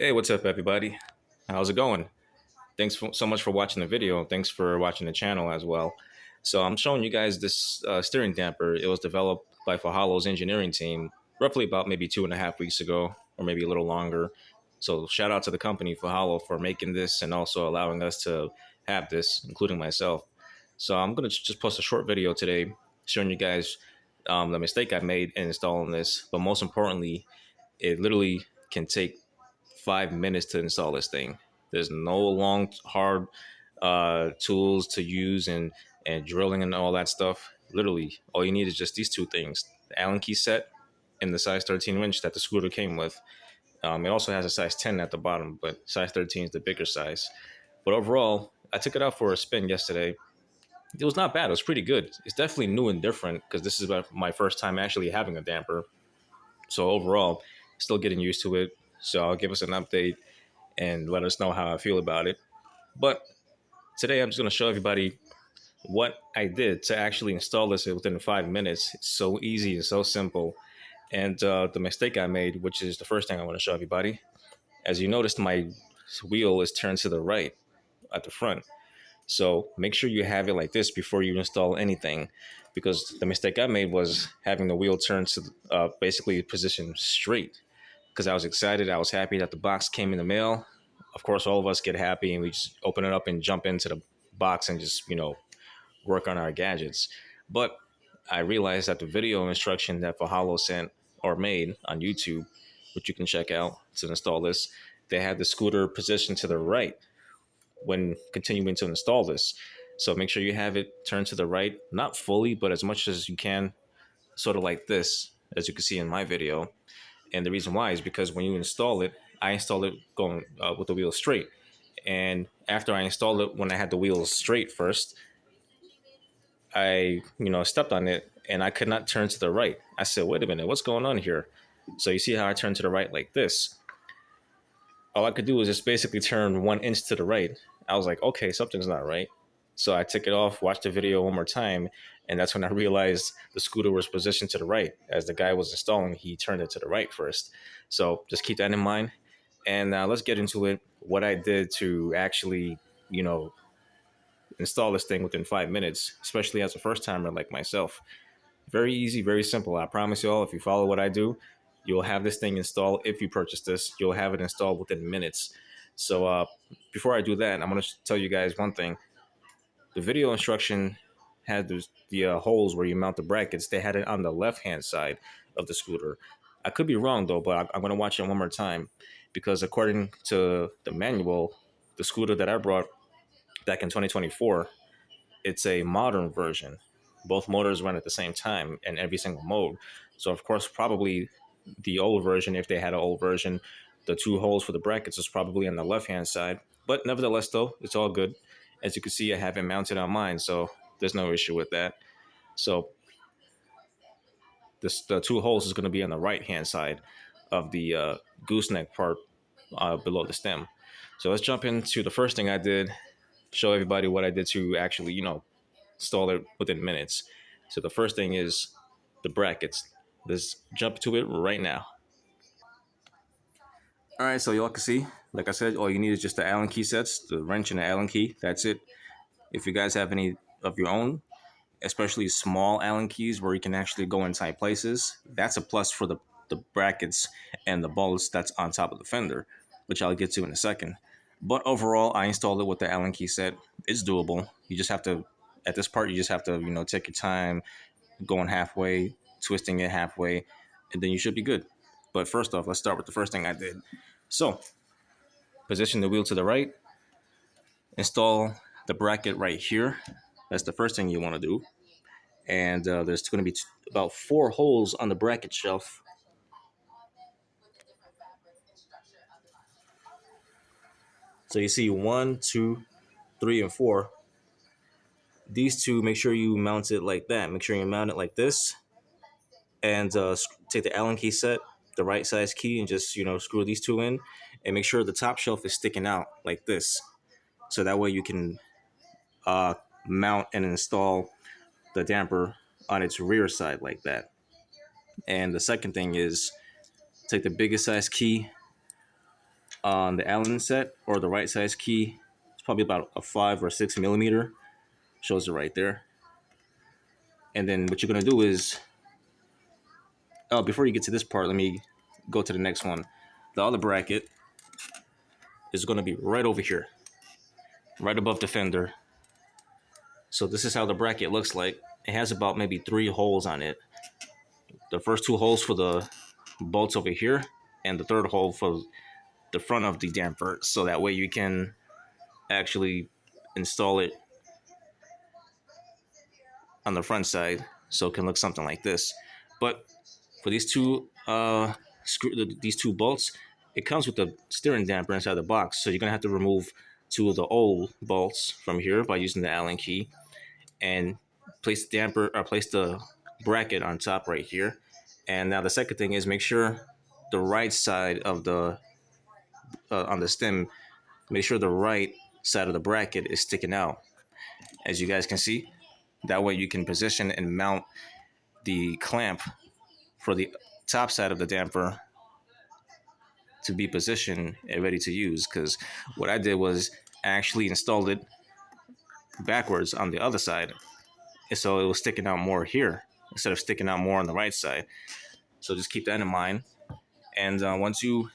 Hey, what's up, everybody? How's it going? So much for watching the video. Thanks for watching the channel as well. So I'm showing you guys this steering damper. It was developed by FOHOLO's engineering team roughly about maybe 2.5 weeks ago, or maybe a little longer. So shout out to the company FOHOLO for making this and also allowing us to have this, including myself. So I'm gonna just post a short video today showing you guys the mistake I made in installing this. But most importantly, it literally can take 5 minutes to install this thing. There's no long, hard tools to use and drilling and all that stuff. Literally, all you need is just these two things: the Allen key set and the size 13 wrench that the scooter came with. It also has a size 10 at the bottom, but size 13 is the bigger size. But overall, I took it out for a spin yesterday. It was not bad. It was pretty good. It's definitely new and different because this is my first time actually having a damper. So overall, still getting used to it. So I'll give us an update and let us know how I feel about it. But today I'm just going to show everybody what I did to actually install this within 5 minutes. It's so easy and so simple. And the mistake I made, which is the first thing I want to show everybody, as you noticed, my wheel is turned to the right at the front. So make sure you have it like this before you install anything, because the mistake I made was having the wheel turned to basically position straight. Because I was excited, I was happy that the box came in the mail. Of course, all of us get happy and we just open it up and jump into the box and just work on our gadgets. But I realized that the video instruction that FOHOLO sent or made on YouTube, which you can check out to install this, they had the scooter positioned to the right when continuing to install this. So make sure you have it turned to the right, not fully, but as much as you can, sort of like this, as you can see in my video. And the reason why is because when you install it, I installed it going with the wheels straight. And after I installed it, when I had the wheels straight first, I stepped on it and I could not turn to the right. I said, wait a minute, what's going on here? So you see how I turned to the right like this. All I could do was just basically turn 1 inch to the right. I was like, okay, something's not right. So I took it off, watched the video one more time, and that's when I realized the scooter was positioned to the right. As the guy was installing, he turned it to the right first. So just keep that in mind. And let's get into it. What I did to actually, you know, install this thing within 5 minutes, especially as a first timer like myself. Very easy, very simple. I promise you all, if you follow what I do, you'll have this thing installed. If you purchase this, you'll have it installed within minutes. So before I do that, I'm going to tell you guys one thing. The video instruction had the holes where you mount the brackets. They had it on the left-hand side of the scooter. I could be wrong, though, but I'm going to watch it one more time because according to the manual, the scooter that I brought back in 2024, it's a modern version. Both motors run at the same time in every single mode. So, of course, probably the old version, if they had an old version, the two holes for the brackets is probably on the left-hand side. But nevertheless, though, it's all good. As you can see, I have it mounted on mine, so there's no issue with that. So the two holes is going to be on the right-hand side of the gooseneck part below the stem. So let's jump into the first thing I did, show everybody what I did to actually, install it within minutes. So the first thing is the brackets. Let's jump to it right now. All right, so y'all can see, like I said, all you need is just the Allen key sets, the wrench and the Allen key. That's it. If you guys have any of your own, especially small Allen keys where you can actually go in tight places, that's a plus for the brackets and the bolts that's on top of the fender, which I'll get to in a second. But overall, I installed it with the Allen key set. It's doable. You just have to, at this part, you just have to, take your time, going halfway, twisting it halfway, and then you should be good. But first off, let's start with the first thing I did. So, position the wheel to the right, install the bracket right here. That's the first thing you want to do. And there's going to be about 4 holes on the bracket shelf. So you see 1, 2, 3, and 4. These two, make sure you mount it like that. Make sure you mount it like this, and take the Allen key set, the right size key, and just screw these two in, and make sure the top shelf is sticking out like this, so that way you can mount and install the damper on its rear side like that. And the second thing is take the biggest size key, On the Allen set or the right size key, it's probably about a 5 or 6 millimeter. Shows it right there. And then what you're gonna do is, oh, before you get to this part, let me go to the next one. The other bracket is gonna be right over here, right above the fender. So this is how the bracket looks like. It has about maybe 3 holes on it. The first 2 holes for the bolts over here, and the third hole for the front of the damper. So that way you can actually install it on the front side, so it can look something like this. But for these two bolts, it comes with the steering damper inside the box. So you're gonna have to remove 2 of the old bolts from here by using the Allen key, and place the damper or place the bracket on top right here. And now the second thing is make sure the right side of the on the stem, make sure the right side of the bracket is sticking out, as you guys can see. That way you can position and mount the clamp for the top side of the damper to be positioned and ready to use. Because what I did was actually installed it backwards on the other side, and so it was sticking out more here instead of sticking out more on the right side. So just keep that in mind. And once you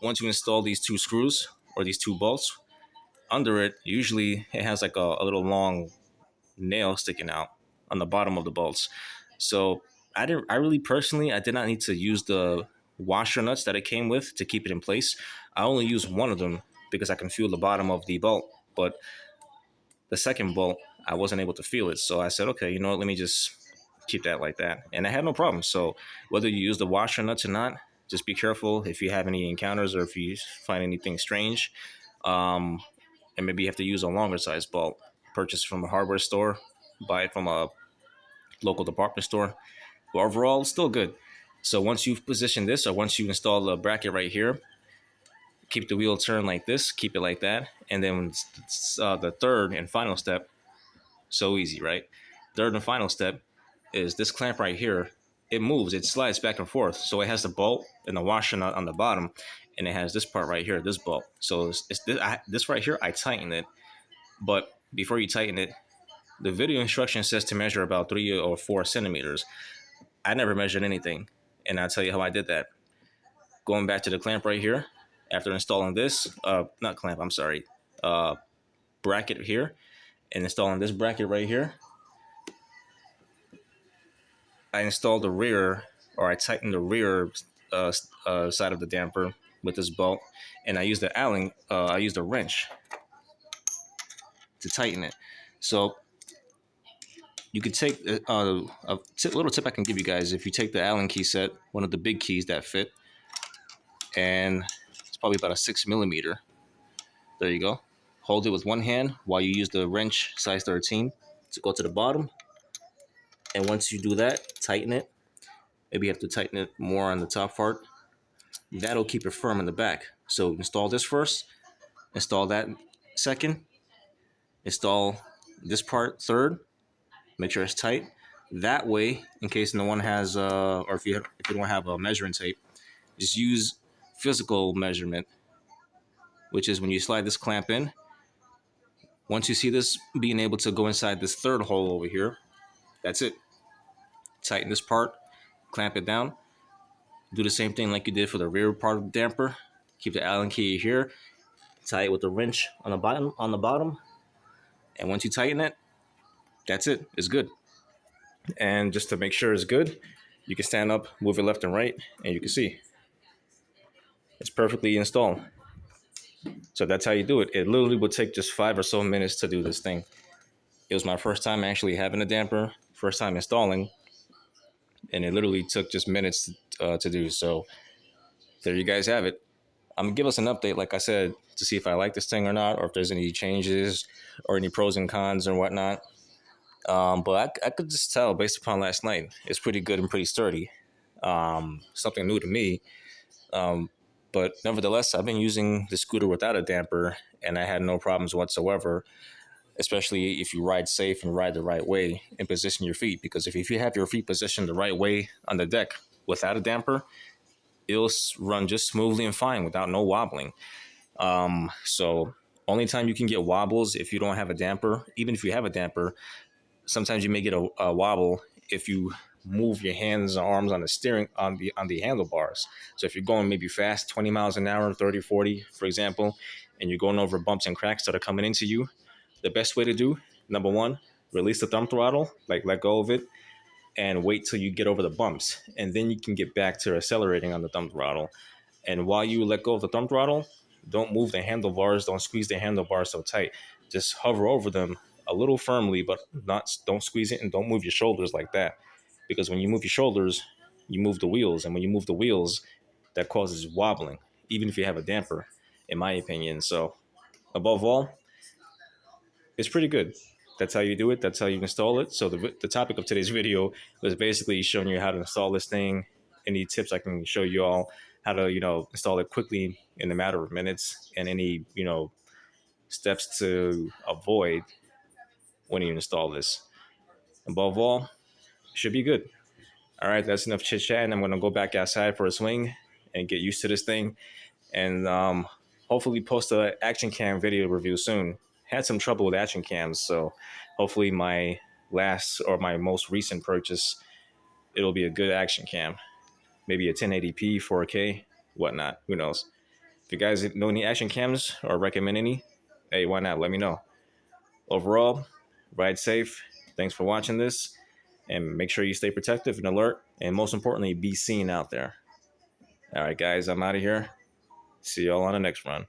install these 2 screws or these 2 bolts, under it usually it has like a little long nail sticking out on the bottom of the bolts. So I really personally I did not need to use the washer nuts that it came with to keep it in place. I only used one of them because I can feel the bottom of the bolt, but the second bolt I wasn't able to feel it. So I said, okay, you know what, let me just keep that like that, and I had no problem. So whether you use the washer nuts or not, just be careful if you have any encounters or if you find anything strange. um, and maybe you have to use a longer size bolt, purchase from a hardware store, buy it from a local department store. But overall, it's still good. So once you've positioned this, or once you install the bracket right here, keep the wheel turned like this, keep it like that, and then the third and final step. So easy, right? Third and final step is this clamp right here. It moves, it slides back and forth. So it has the bolt and the washer nut on the bottom, and it has this part right here, this bolt. So it's this right here, I tighten it. But before you tighten it, the video instruction says to measure about 3 or 4 centimeters. I never measured anything, and I'll tell you how I did that. Going back to the clamp right here, after installing this, not clamp, I'm sorry, bracket here, and installing this bracket right here, I installed the rear, or I tightened the rear side of the damper with this bolt, and I used I used a wrench to tighten it. So you could take little tip I can give you guys. If you take the Allen key set, one of the big keys that fit, and it's probably about a 6 millimeter. There you go. Hold it with one hand while you use the wrench size 13 to go to the bottom. And once you do that, tighten it. Maybe you have to tighten it more on the top part. That'll keep it firm in the back. So install this first, install that second, install this part third. Make sure it's tight. That way, in case no one has, or if you don't have a measuring tape, just use physical measurement, which is when you slide this clamp in. Once you see this being able to go inside this third hole over here, that's it. Tighten this part, clamp it down. Do the same thing like you did for the rear part of the damper. Keep the Allen key here. Tie it with the wrench on the bottom. And once you tighten it, that's it. It's good. And just to make sure it's good, you can stand up, move it left and right, and you can see it's perfectly installed. So that's how you do it. It literally would take just 5 or so minutes to do this thing. It was my first time actually having a damper, first time installing, and it literally took just minutes to do. So there you guys have it. I'm gonna give us an update, like I said, to see if I like this thing or not, or if there's any changes or any pros and cons and whatnot. But I could just tell based upon last night, it's pretty good and pretty sturdy. Something new to me. But nevertheless, I've been using the scooter without a damper, and I had no problems whatsoever, especially if you ride safe and ride the right way and position your feet. Because if you have your feet positioned the right way on the deck without a damper, it'll run just smoothly and fine without no wobbling. So only time you can get wobbles if you don't have a damper. Even if you have a damper, sometimes you may get a wobble if you move your hands and arms on the steering on the handlebars. So if you're going maybe fast, 20 miles an hour, 30, 40, for example, and you're going over bumps and cracks that are coming into you, the best way to do, number one, release the thumb throttle, like let go of it, and wait till you get over the bumps. And then you can get back to accelerating on the thumb throttle. And while you let go of the thumb throttle, don't move the handlebars, don't squeeze the handlebars so tight. Just hover over them a little firmly, but don't squeeze it, and don't move your shoulders like that. Because when you move your shoulders, you move the wheels. And when you move the wheels, that causes wobbling, even if you have a damper, in my opinion. So above all, it's pretty good. That's how you do it. That's how you install it. So the topic of today's video was basically showing you how to install this thing. Any tips I can show you all how to install it quickly in a matter of minutes, and any steps to avoid when you install this. Above all, it should be good. All right, that's enough chit chat, and I'm gonna go back outside for a swing and get used to this thing, and hopefully post a action cam video review soon. Had some trouble with action cams, so hopefully my last or my most recent purchase, it'll be a good action cam. Maybe a 1080p, 4K, whatnot. Who knows? If you guys know any action cams or recommend any, hey, why not? Let me know. Overall, ride safe. Thanks for watching this, and make sure you stay protective and alert, and most importantly, be seen out there. All right, guys, I'm out of here. See y'all on the next run.